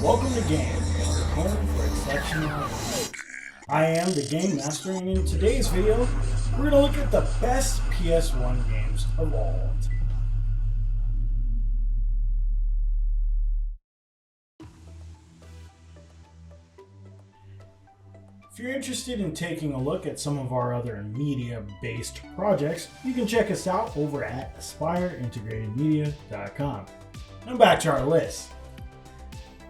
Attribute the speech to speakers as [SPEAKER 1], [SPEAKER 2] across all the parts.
[SPEAKER 1] Welcome to Game, your home for exceptional games. I am the Game Master, and in today's video, we're going to look at the best PS1 games of all time. If you're interested in taking a look at some of our other media-based projects, you can check us out over at AspireIntegratedMedia.com. Now back to our list.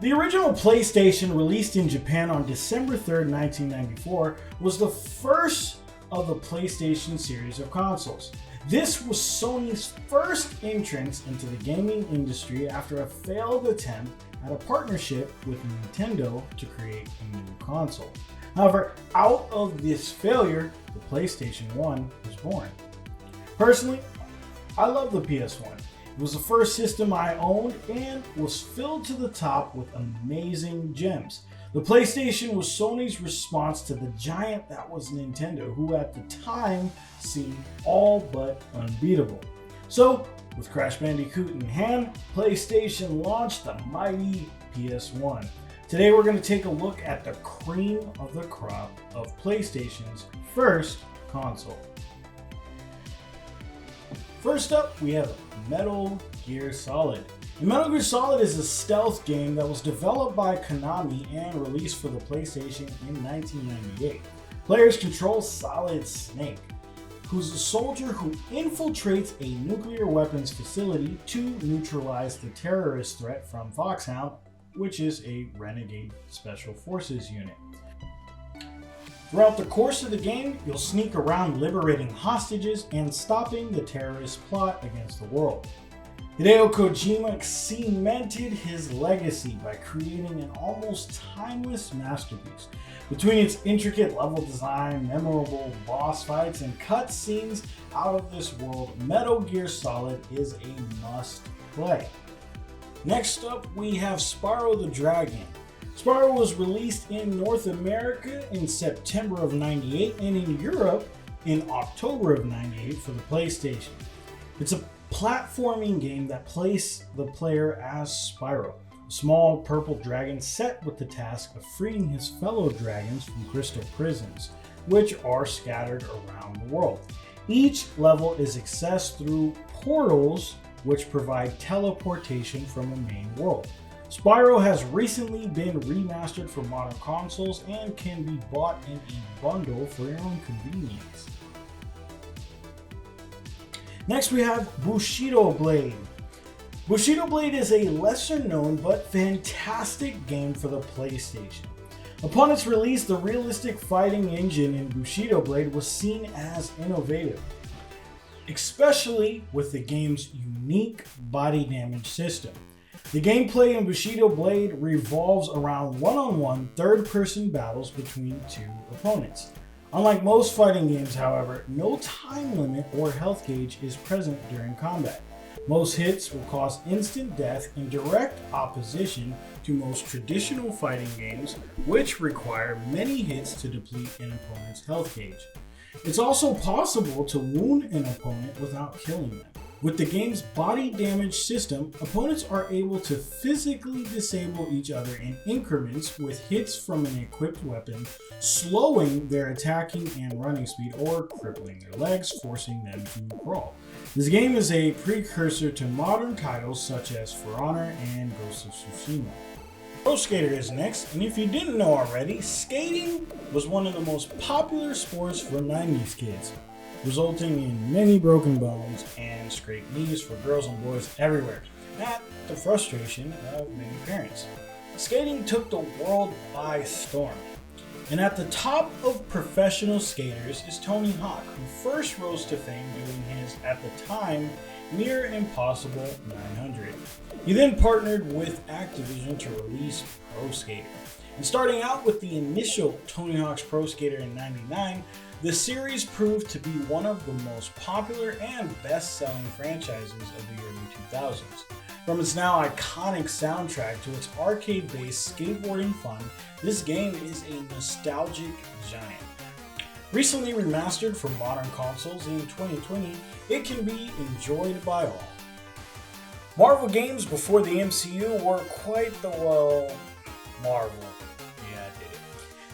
[SPEAKER 1] The original PlayStation, released in Japan on December 3rd, 1994, was the first of the PlayStation series of consoles. This was Sony's first entrance into the gaming industry after a failed attempt at a partnership with Nintendo to create a new console. However, out of this failure, the PlayStation 1 was born. Personally, I love the PS1. It was the first system I owned and was filled to the top with amazing gems. The PlayStation was Sony's response to the giant that was Nintendo, who at the time seemed all but unbeatable. So, with Crash Bandicoot in hand, PlayStation launched the mighty PS1. Today we're going to take a look at the cream of the crop of PlayStation's first console. First up, we have Metal Gear Solid. And Metal Gear Solid is a stealth game that was developed by Konami and released for the PlayStation in 1998. Players control Solid Snake, who's a soldier who infiltrates a nuclear weapons facility to neutralize the terrorist threat from Foxhound, which is a renegade special forces unit. Throughout the course of the game, you'll sneak around liberating hostages and stopping the terrorist plot against the world. Hideo Kojima cemented his legacy by creating an almost timeless masterpiece. Between its intricate level design, memorable boss fights, and cutscenes out of this world, Metal Gear Solid is a must-play. Next up, we have Spyro the Dragon. Spyro was released in North America in September of '98 and in Europe in October of '98 for the PlayStation. It's a platforming game that plays the player as Spyro, a small purple dragon set with the task of freeing his fellow dragons from crystal prisons, which are scattered around the world. Each level is accessed through portals which provide teleportation from a main world. Spyro has recently been remastered for modern consoles and can be bought in a bundle for your own convenience. Next we have Bushido Blade. Bushido Blade is a lesser known but fantastic game for the PlayStation. Upon its release, the realistic fighting engine in Bushido Blade was seen as innovative, especially with the game's unique body damage system. The gameplay in Bushido Blade revolves around one-on-one third-person battles between two opponents. Unlike most fighting games, however, no time limit or health gauge is present during combat. Most hits will cause instant death in direct opposition to most traditional fighting games, which require many hits to deplete an opponent's health gauge. It's also possible to wound an opponent without killing them. With the game's body damage system, opponents are able to physically disable each other in increments with hits from an equipped weapon, slowing their attacking and running speed or crippling their legs, forcing them to crawl. This game is a precursor to modern titles such as For Honor and Ghost of Tsushima. Pro Skater is next, and if you didn't know already, skating was one of the most popular sports for 90s kids, resulting in many broken bones and scraped knees for girls and boys everywhere, at the frustration of many parents. Skating took the world by storm, and at the top of professional skaters is Tony Hawk, who first rose to fame doing his, at the time, near impossible 900. He then partnered with Activision to release Pro Skater. And starting out with the initial Tony Hawk's Pro Skater in '99, the series proved to be one of the most popular and best-selling franchises of the early 2000s. From its now iconic soundtrack to its arcade-based skateboarding fun, this game is a nostalgic giant. Recently remastered for modern consoles in 2020, it can be enjoyed by all. Marvel games before the MCU were quite the, Marvel. Yeah, I did it.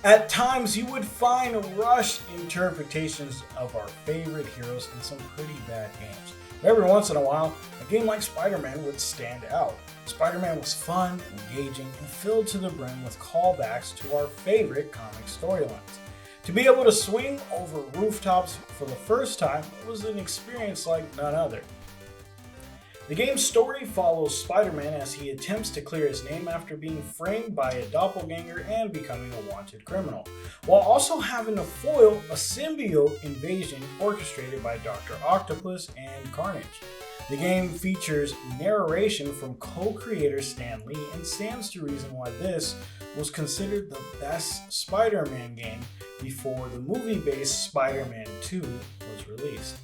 [SPEAKER 1] At times, you would find rushed interpretations of our favorite heroes in some pretty bad games. But every once in a while, a game like Spider-Man would stand out. Spider-Man was fun, engaging, and filled to the brim with callbacks to our favorite comic storylines. To be able to swing over rooftops for the first time was an experience like none other. The game's story follows Spider-Man as he attempts to clear his name after being framed by a doppelganger and becoming a wanted criminal, while also having to foil a symbiote invasion orchestrated by Dr. Octopus and Carnage. The game features narration from co-creator Stan Lee and stands to reason why this was considered the best Spider-Man game before the movie-based Spider-Man 2 was released.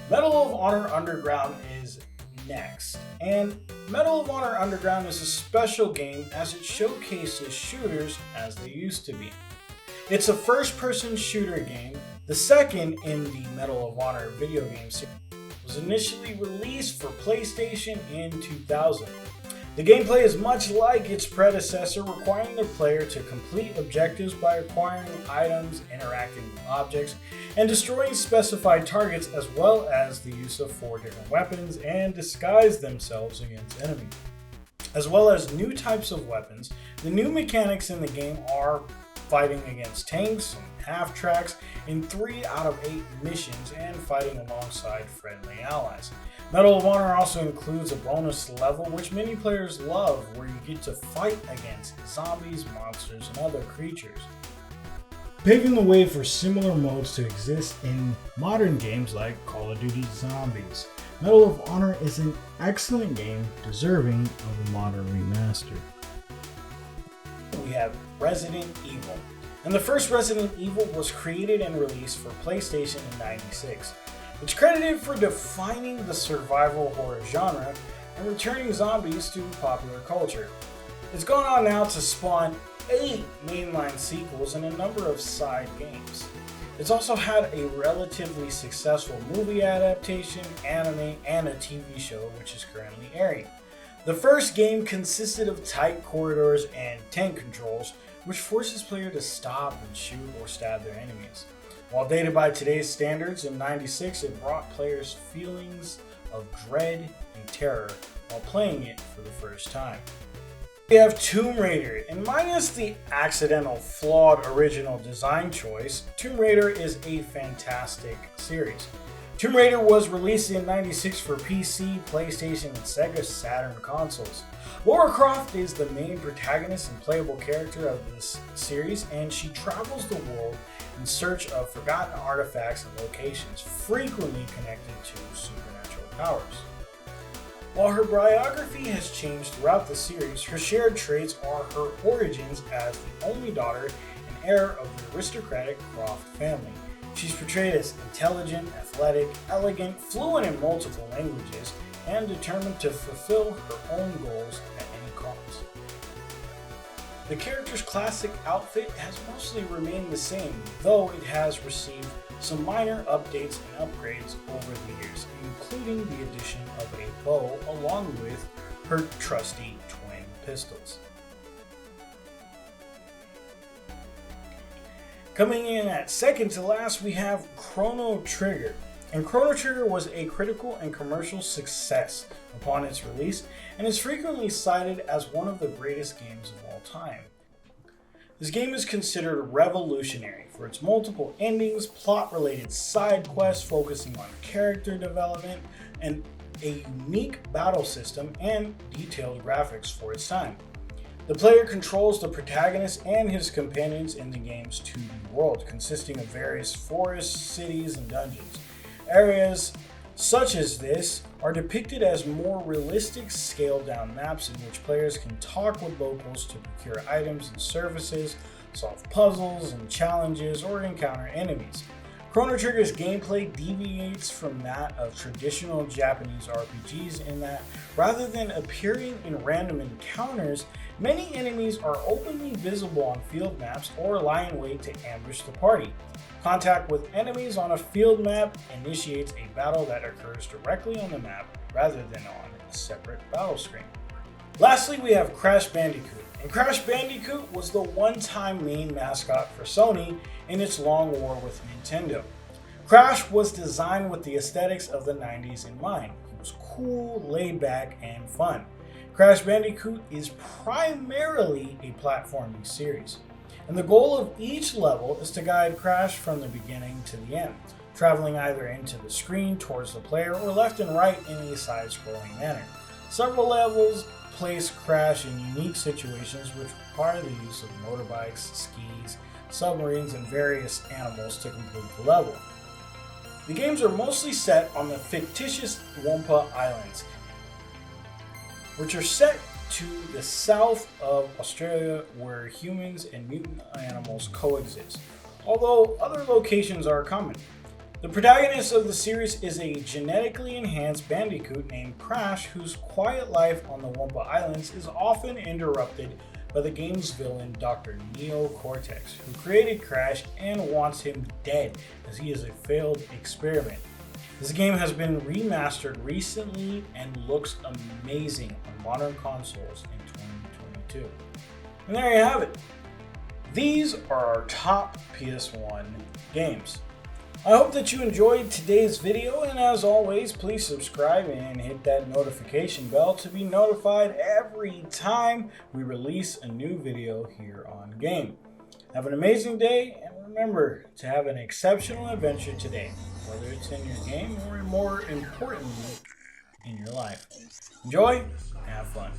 [SPEAKER 1] Medal of Honor Underground is next, and Medal of Honor Underground is a special game as it showcases shooters as they used to be. It's a first-person shooter game, the second in the Medal of Honor video game series. It was initially released for PlayStation in 2000. The gameplay is much like its predecessor, requiring the player to complete objectives by acquiring items, interacting with objects, and destroying specified targets, as well as the use of 4 different weapons and disguise themselves against enemies. As well as new types of weapons, the new mechanics in the game are fighting against tanks and half-tracks in 3 out of 8 missions and fighting alongside friendly allies. Medal of Honor also includes a bonus level which many players love, where you get to fight against zombies, monsters, and other creatures, paving the way for similar modes to exist in modern games like Call of Duty Zombies. Medal of Honor is an excellent game deserving of a modern remaster. We have Resident Evil. And the first Resident Evil was created and released for PlayStation in '96. It's credited for defining the survival horror genre and returning zombies to popular culture. It's gone on now to spawn 8 mainline sequels and a number of side games. It's also had a relatively successful movie adaptation, anime, and a TV show which is currently airing. The first game consisted of tight corridors and tank controls, which forces players to stop and shoot or stab their enemies. While dated by today's standards, in '96 it brought players feelings of dread and terror while playing it for the first time. We have Tomb Raider, and minus the accidental, flawed original design choice, Tomb Raider is a fantastic series. Tomb Raider was released in '96 for PC, PlayStation, and Sega Saturn consoles. Lara Croft is the main protagonist and playable character of this series, and she travels the world in search of forgotten artifacts and locations, frequently connected to supernatural powers. While her biography has changed throughout the series, her shared traits are her origins as the only daughter and heir of the aristocratic Croft family. She's portrayed as intelligent, athletic, elegant, fluent in multiple languages, and determined to fulfill her own goals at any cost. The character's classic outfit has mostly remained the same, though it has received some minor updates and upgrades over the years, including the addition of a bow along with her trusty twin pistols. Coming in at second to last, we have Chrono Trigger. And Chrono Trigger was a critical and commercial success upon its release, and is frequently cited as one of the greatest games of all time. This game is considered revolutionary for its multiple endings, plot-related side quests focusing on character development, and a unique battle system and detailed graphics for its time. The player controls the protagonist and his companions in the game's 2D world, consisting of various forests, cities, and dungeons. Areas such as this are depicted as more realistic, scaled-down maps in which players can talk with locals to procure items and services, solve puzzles and challenges, or encounter enemies. Chrono Trigger's gameplay deviates from that of traditional Japanese RPGs in that, rather than appearing in random encounters, many enemies are openly visible on field maps or lie in wait to ambush the party. Contact with enemies on a field map initiates a battle that occurs directly on the map rather than on a separate battle screen. Lastly, we have Crash Bandicoot, And Crash Bandicoot was the one-time main mascot for Sony in its long war with Nintendo. Crash was designed with the aesthetics of the 90s in mind. He was cool, laid back, and fun. Crash Bandicoot is primarily a platforming series, and the goal of each level is to guide Crash from the beginning to the end, traveling either into the screen towards the player or left and right in a side-scrolling manner. Several levels place Crash in unique situations which require the use of motorbikes, skis, submarines, and various animals to complete the level. The games are mostly set on the fictitious Wumpa Islands, which are set to the south of Australia where humans and mutant animals coexist, although other locations are common. The protagonist of the series is a genetically enhanced bandicoot named Crash, whose quiet life on the Wumpa Islands is often interrupted by the game's villain Dr. Neo Cortex, who created Crash and wants him dead as he is a failed experiment. This game has been remastered recently and looks amazing on modern consoles in 2022. And there you have it. These are our top PS1 games. I hope that you enjoyed today's video, and as always, please subscribe and hit that notification bell to be notified every time we release a new video here on Game. Have an amazing day, and remember to have an exceptional adventure today, whether it's in your game or more importantly, in your life. Enjoy and have fun.